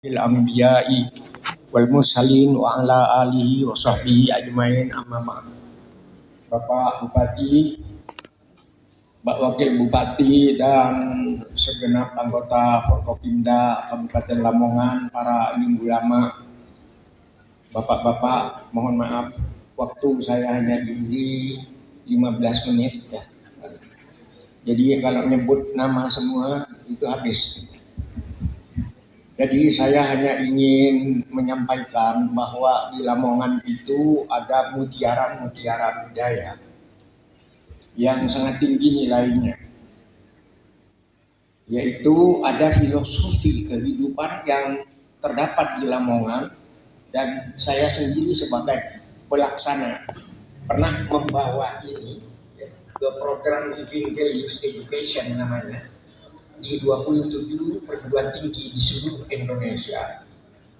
Al-anbiya'i wal mursalin wa ala alihi wa sahbihi ajmain amma ba'd. Bapak Bupati, Pak Wakil Bupati dan segenap anggota Forkopimda Kabupaten Lamongan, para alim ulama, Bapak-bapak, mohon maaf waktu saya hanya diberi 15 menit ya. Jadi kalau nyebut nama semua itu habis. Jadi saya hanya ingin menyampaikan bahwa di Lamongan itu ada mutiara-mutiara budaya yang sangat tinggi nilainya. Yaitu ada filosofi kehidupan yang terdapat di Lamongan, dan saya sendiri sebagai pelaksana pernah membawa ini ke program Living Values Education namanya di 27 perguruan tinggi di seluruh Indonesia.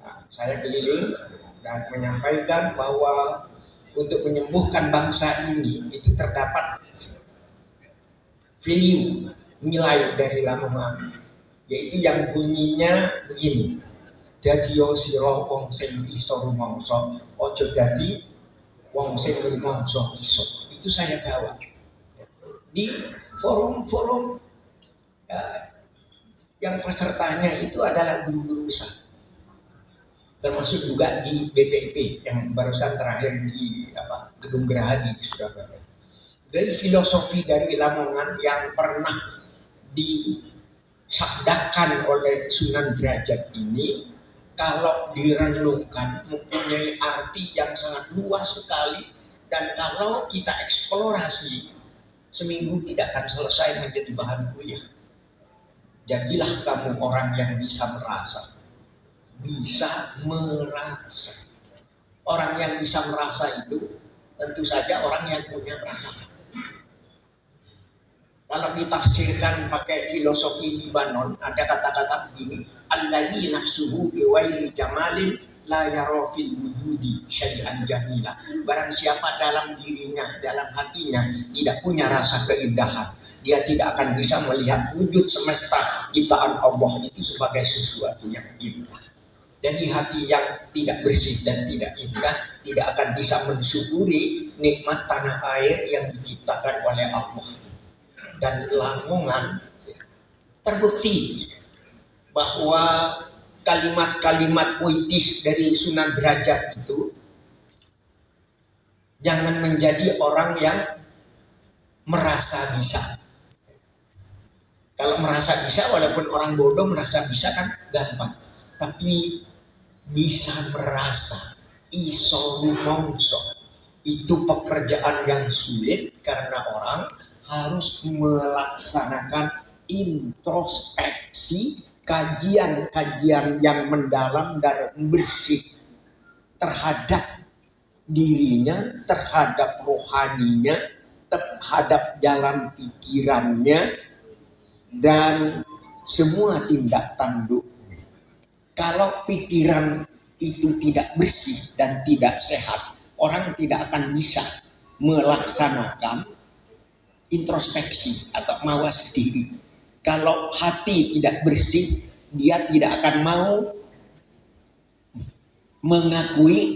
Nah, saya keliling dan menyampaikan bahwa untuk menyembuhkan bangsa ini itu terdapat value, nilai dari Lamongan, yaitu yang bunyinya begini: dadiyo sira wong sing iso rumangsa, ojo dadi wong sing rumangsa iso. Itu saya bawa di forum-forum yang pesertanya itu adalah guru-guru besar, termasuk juga di BPIP yang barusan terakhir di Gedung Gerahadi di Surabaya. Dari filosofi dari Lamongan yang pernah disabdakan oleh Sunan Derajat ini, kalau direnungkan mempunyai arti yang sangat luas sekali, dan kalau kita eksplorasi seminggu tidak akan selesai menjadi bahan kuliah. Jadilah kamu orang yang bisa merasa. Orang yang bisa merasa itu tentu saja orang yang punya perasaan. Kalau ditafsirkan pakai filosofi Libanon, ada kata-kata begini: allazi nafsuhu biwairi jamalin la yara fil wujudi syai'an jamila. Barang siapa dalam dirinya, dalam hatinya tidak punya rasa keindahan, dia tidak akan bisa melihat wujud semesta ciptaan Allah itu sebagai sesuatu yang indah. Jadi hati yang tidak bersih dan tidak indah tidak akan bisa mensyukuri nikmat tanah air yang diciptakan oleh Allah. Dan Lamongan terbukti bahwa kalimat-kalimat puitis dari Sunan Derajat itu, jangan menjadi orang yang merasa bisa. Kalau merasa bisa, walaupun orang bodoh merasa bisa kan gampang. Tapi bisa merasa, iso rumongso, itu pekerjaan yang sulit karena orang harus melaksanakan introspeksi, kajian-kajian yang mendalam dan bersih terhadap dirinya, terhadap rohaninya, terhadap jalan pikirannya, dan semua tindak tanduk. Kalau pikiran itu tidak bersih dan tidak sehat, orang tidak akan bisa melaksanakan introspeksi atau mawas diri. Kalau hati tidak bersih, dia tidak akan mau mengakui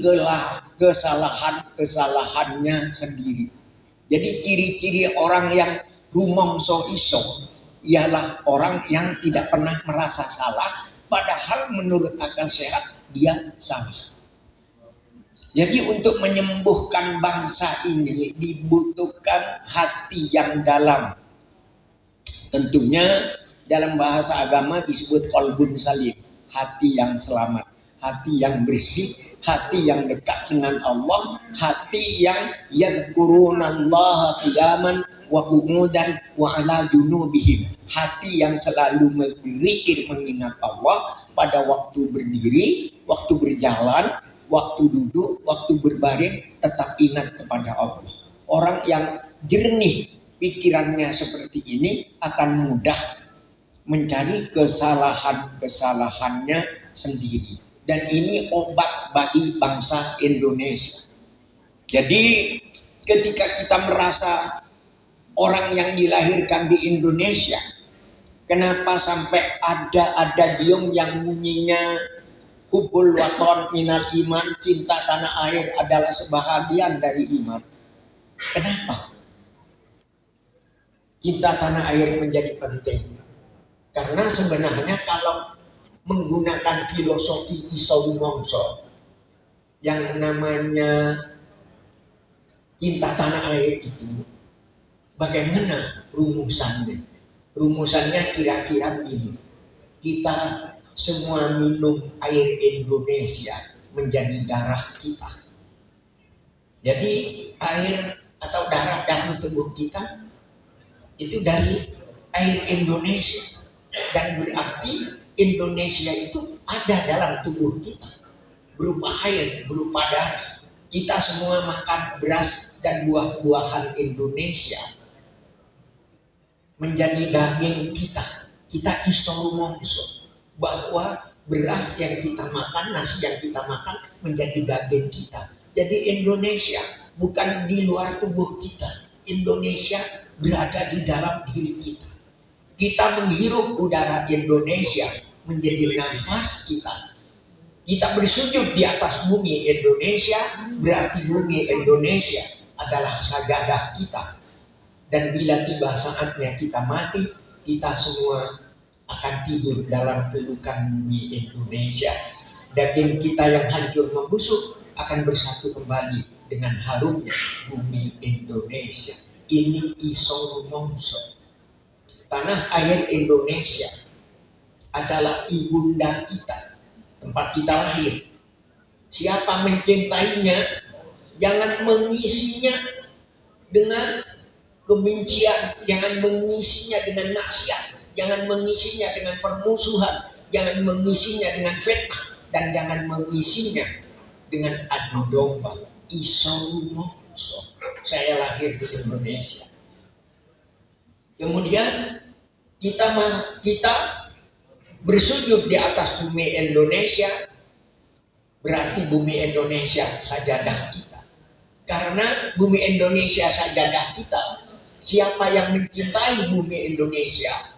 kesalahannya sendiri. Jadi ciri-ciri orang yang rumongso iso ialah orang yang tidak pernah merasa salah, padahal menurut akal sehat dia salah. Jadi untuk menyembuhkan bangsa ini dibutuhkan hati yang dalam. Tentunya dalam bahasa agama disebut qalbun salim, hati yang selamat, hati yang bersih, hati yang dekat dengan Allah, hati yang yadhkurunallaha qiyaman wa qu'udan wa ala junubihim, hati yang selalu berzikir mengingat Allah pada waktu berdiri, waktu berjalan, waktu duduk, waktu berbaring, tetap ingat kepada Allah. Orang yang jernih pikirannya seperti ini akan mudah mencari kesalahannya sendiri. Dan ini obat bagi bangsa Indonesia. Jadi ketika kita merasa orang yang dilahirkan di Indonesia, kenapa sampai ada diom yang bunyinya Hubbul waton minal iman, cinta tanah air adalah sebahagian dari iman. Kenapa cinta tanah air menjadi penting? Karena sebenarnya kalau menggunakan filosofi Isou Mongso yang namanya cinta tanah air itu, bagaimana rumusannya? Rumusannya kira-kira begini. Kita semua minum air Indonesia menjadi darah kita. Jadi air atau darah dalam tubuh kita itu dari air Indonesia. Dan berarti Indonesia itu ada dalam tubuh kita. Berupa air, berupa darah. Kita semua makan beras dan buah-buahan Indonesia menjadi daging kita. Kita Isou Mongso bahwa beras yang kita makan, nasi yang kita makan menjadi daging kita. Jadi Indonesia bukan di luar tubuh kita. Indonesia berada di dalam diri kita. Kita menghirup udara Indonesia menjadi nafas kita. Kita bersujud di atas bumi Indonesia, berarti bumi Indonesia adalah sajadah kita. Dan bila tiba saatnya kita mati, kita semua akan tidur dalam pelukan bumi Indonesia. Daging kita yang hancur membusuk akan bersatu kembali dengan harumnya bumi Indonesia. Ini Isou Mongso. Tanah air Indonesia adalah ibunda kita, tempat kita lahir. Siapa mencintainya, jangan mengisinya dengan kebencian, jangan mengisinya dengan maksiat, jangan mengisinya dengan permusuhan, jangan mengisinya dengan fitnah, dan jangan mengisinya dengan adu domba. Isou Mongso. Saya lahir di Indonesia. Kemudian kita bersujud di atas bumi Indonesia, berarti bumi Indonesia sajadah kita. Karena bumi Indonesia sajadah kita, siapa yang mencintai bumi Indonesia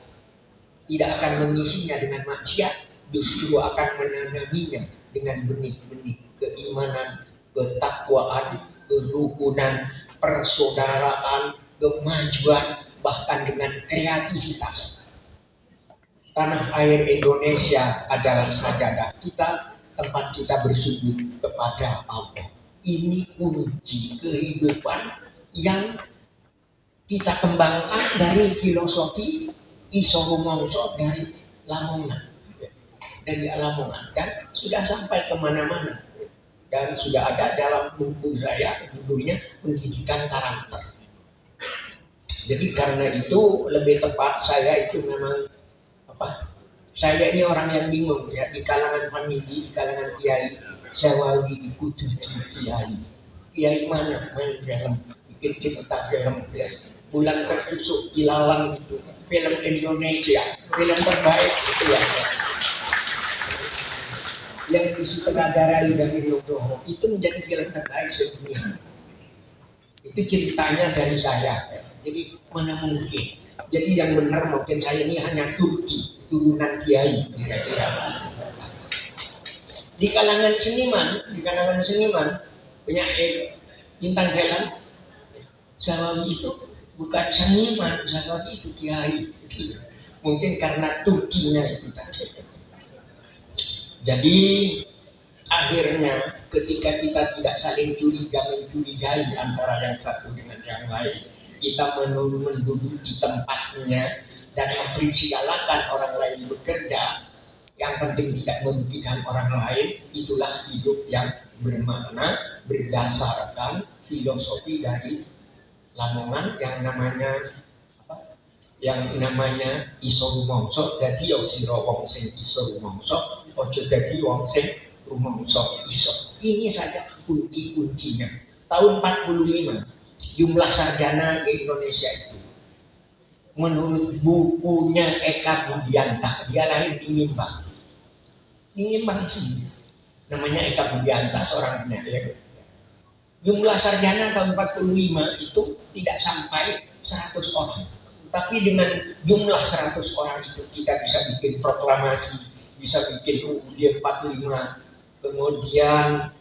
tidak akan mengisinya dengan maksiat, justru akan menanaminya dengan benih-benih keimanan, ketakwaan, kerukunan, persaudaraan, kemajuan, bahkan dengan kreativitas. Tanah air Indonesia adalah sajadah kita, tempat kita bersujud kepada Allah. Ini kunci kehidupan yang kita kembangkan dari filosofi Isou Mongso dari Lamongan. Dan sudah sampai kemana-mana. Dan sudah ada dalam buku saya, judulnya Pendidikan Karakter. Jadi karena itu lebih tepat saya itu memang saya ini orang yang bingung ya, di kalangan famili, di kalangan kiai, sewawi ikut kiai. Kiai mana main film, bikin cerita film ya. Bulan Tertusuk Ilalang itu film Indonesia, film terbaik itu ya. Yang disutradarai dari Nugroho itu menjadi film terbaik sedunia. Itu ceritanya dari saya. Jadi mana mungkin? Jadi yang benar mungkin saya ini hanya Turki, turunan kiai kira-kira. Di kalangan seniman penyair bintang film, Sawawi itu bukan seniman, Sawawi itu kiai. Mungkin karena Turkinya itu tadi. Jadi akhirnya ketika kita tidak saling mencurigai antara yang satu dengan yang lain, kita menduduki tempatnya dan mempersilakan orang lain bekerja, yang penting tidak merugikan orang lain. Itulah hidup yang bermakna berdasarkan filosofi dari Lamongan yang namanya Isou Mongso. Dadi yo sira wong sing Isou Mongso, ojo dadi wong sing rumangsa iso. Ini saja kunci-kuncinya. Tahun 45 jumlah sarjana di Indonesia itu, menurut bukunya Eka Budianta, dia lahir di Nimbang sih, namanya Eka Budianta, seorang penyair. Jumlah sarjana tahun 45 itu tidak sampai 100 orang. Tapi dengan jumlah 100 orang itu kita bisa bikin proklamasi, bisa bikin UUD 45, kemudian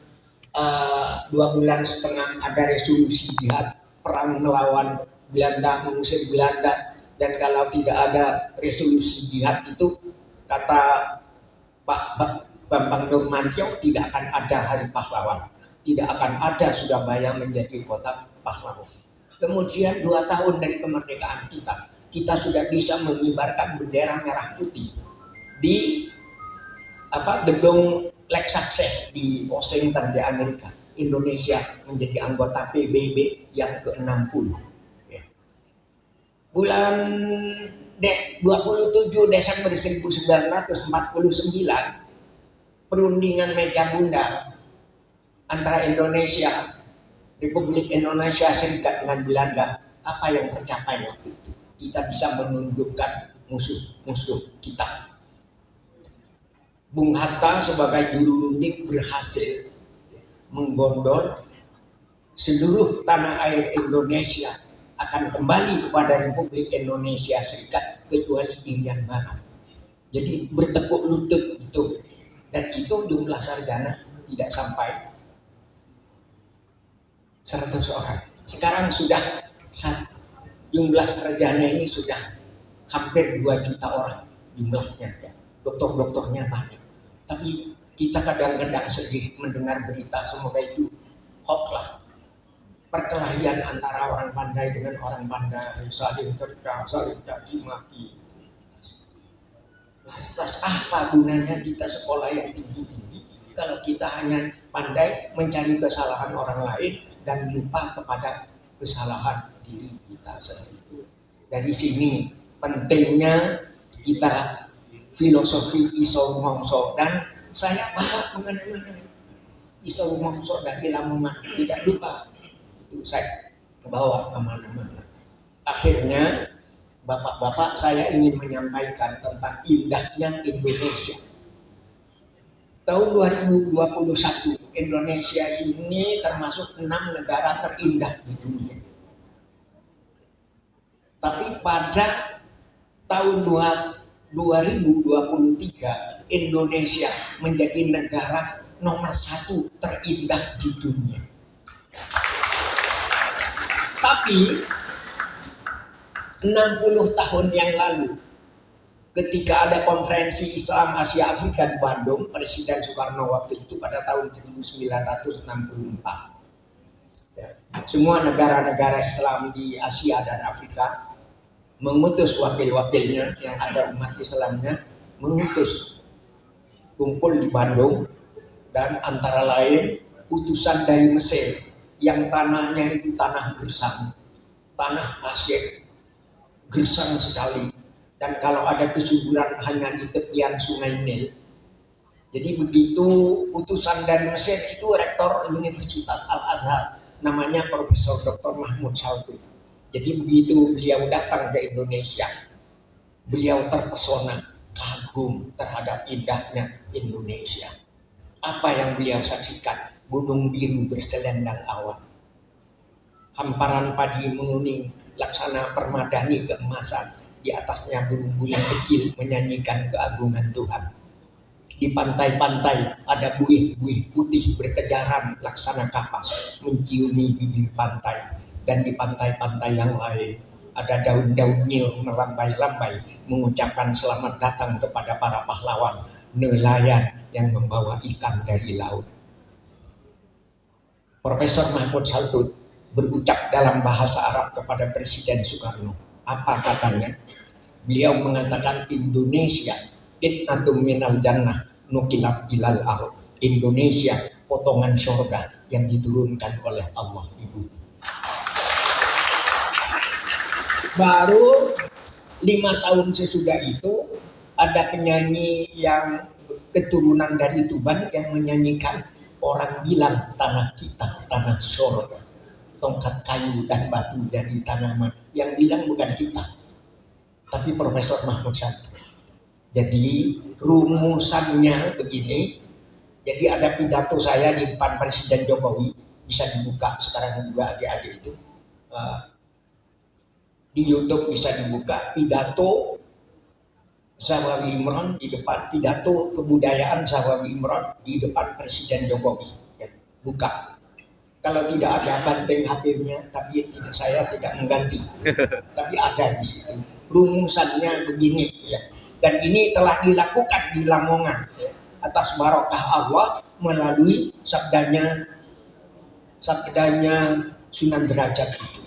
2 bulan setengah ada resolusi jihad, perang melawan Belanda, mengusir Belanda, dan kalau tidak ada resolusi jihad itu, kata Pak Bambang Nurmantio, tidak akan ada hari pahlawan, tidak akan ada Surabaya menjadi kota pahlawan. Kemudian 2 tahun dari kemerdekaan kita sudah bisa mengibarkan bendera merah putih di gedung Lex Success di Washington di Amerika. Indonesia menjadi anggota PBB yang ke-60. Ya. Bulan 27 Desember 1949, perundingan Meja Bundar antara Indonesia, Republik Indonesia Serikat dengan Belanda, apa yang tercapai waktu itu? Kita bisa menundukkan musuh-musuh kita. Bung Hatta sebagai juru runding berhasil menggondol seluruh tanah air Indonesia akan kembali kepada Republik Indonesia Serikat kecuali Irian Barat. Jadi bertekuk lutut itu, dan itu jumlah sarjana tidak sampai 100 orang. Sekarang sudah jumlah sarjana ini sudah hampir 2 juta orang jumlahnya, ya. Doktor-doktornya banyak. Tapi kita kadang-kadang sedih mendengar berita, semoga itu hoax lah. Perkelahian antara orang pandai dengan orang pandai, saling tercak, saling caci maki. Apa gunanya kita sekolah yang tinggi-tinggi kalau kita hanya pandai mencari kesalahan orang lain dan lupa kepada kesalahan diri kita sendiri. Dari sini pentingnya kita filosofi Isau Mongso, dan saya bawa kemana-mana Isau Mongso dari Lamongan, tidak lupa itu saya bawa kemana-mana. Akhirnya bapak-bapak, saya ingin menyampaikan tentang indahnya Indonesia. Tahun 2021 Indonesia ini termasuk 6 negara terindah di dunia. Tapi pada tahun 2023 Indonesia menjadi negara nomor 1 terindah di dunia. Tapi 60 tahun yang lalu ketika ada konferensi Islam Asia Afrika di Bandung, Presiden Soekarno waktu itu pada tahun 1964, ya, semua negara-negara Islam di Asia dan Afrika mengutus wakil-wakilnya yang ada umat Islamnya, mengutus kumpul di Bandung, dan antara lain utusan dari Mesir yang tanahnya itu tanah gersang, tanah pasir, gersang sekali, dan kalau ada kesuburan hanya di tepian Sungai Nil. Jadi begitu utusan dari Mesir itu rektor Universitas Al-Azhar, namanya Profesor Dr. Mahmud Saltu. Jadi begitu beliau datang ke Indonesia, beliau terpesona, kagum terhadap indahnya Indonesia. Apa yang beliau saksikan? Gunung biru berselendang awan, hamparan padi menguning, laksana permadani keemasan, di atasnya burung-burung kecil menyanyikan keagungan Tuhan. Di pantai-pantai ada buih-buih putih berkejaran laksana kapas menciumi bibir pantai. Dan di pantai-pantai yang lain ada daun-daun nyil melambai-lambai mengucapkan selamat datang kepada para pahlawan nelayan yang membawa ikan dari laut. Profesor Mahmud Saltut berucap dalam bahasa Arab kepada Presiden Soekarno. Apa katanya? Beliau mengatakan, Indonesia qit'atun minal jannah nukilat ilal ardh. Indonesia potongan surga yang diturunkan oleh Allah Ibu. Baru 5 tahun sesudah itu ada penyanyi yang keturunan dari Tuban yang menyanyikan, orang bilang tanah kita tanah surga, tongkat kayu dan batu jadi tanaman. Yang bilang bukan kita, tapi Profesor Mahmud Saltu. Jadi rumusannya begini. Jadi ada pidato saya di depan Presiden Jokowi, bisa dibuka sekarang juga adik-adik itu. Di YouTube bisa dibuka pidato Zawawi Imron di depan pidato kebudayaan Zawawi Imron di depan Presiden Jokowi. Ya, buka. Kalau tidak ada banteng HP-nya, tapi saya tidak mengganti. Tapi ada di situ. Rumusannya begini, ya. Dan ini telah dilakukan di Lamongan, ya, atas barokah Allah melalui sabdanya Sunan Derajat itu.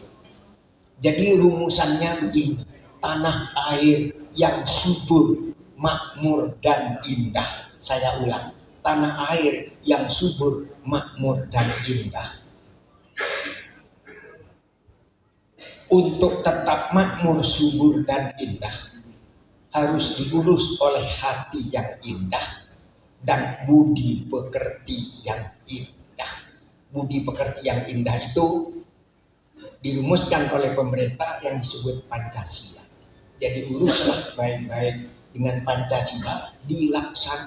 Jadi rumusannya begini: tanah air yang subur, makmur dan indah. Saya ulang, tanah air yang subur, makmur dan indah. Untuk tetap makmur, subur dan indah, harus diurus oleh hati yang indah dan budi pekerti yang indah. Budi pekerti yang indah itu dirumuskan oleh pemerintah yang disebut Pancasila. Jadi uruslah baik-baik dengan Pancasila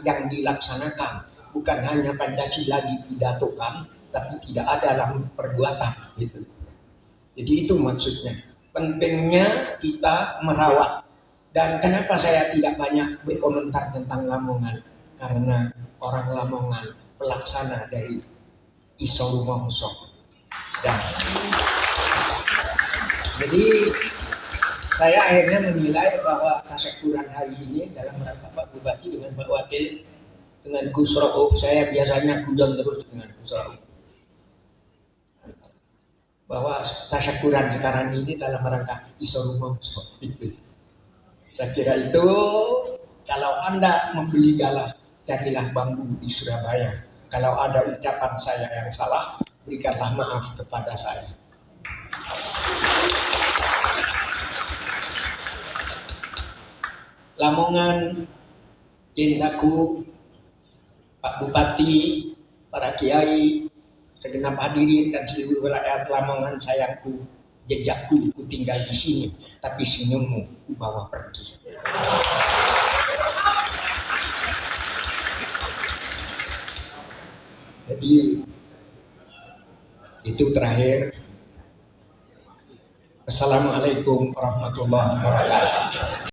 yang dilaksanakan, bukan hanya Pancasila dipidatokan tapi tidak ada dalam perbuatan gitu. Jadi itu maksudnya. Pentingnya kita merawat. Dan kenapa saya tidak banyak berkomentar tentang Lamongan? Karena orang Lamongan pelaksana dari Iso Rumongso. Dan jadi saya akhirnya menilai bahwa tasyakuran hari ini dalam rangka Pak Bupati dengan Pak Wakil dengan Gus Rauf, saya biasanya guyon terus dengan Gus Rauf, bahwa tasyakuran sekarang ini dalam rangka Iso Rumongso. Saya kira itu, kalau Anda membeli galah, carilah bambu di Surabaya. Kalau ada ucapan saya yang salah, berikanlah maaf kepada saya. Lamongan, cintaku, Pak Bupati, para kiai, segenap hadirin dan seluruh rakyat Lamongan sayangku, jejakku ku tinggal di sini, tapi senyummu ku bawa pergi. Jadi itu terakhir. Assalamualaikum warahmatullahi wabarakatuh.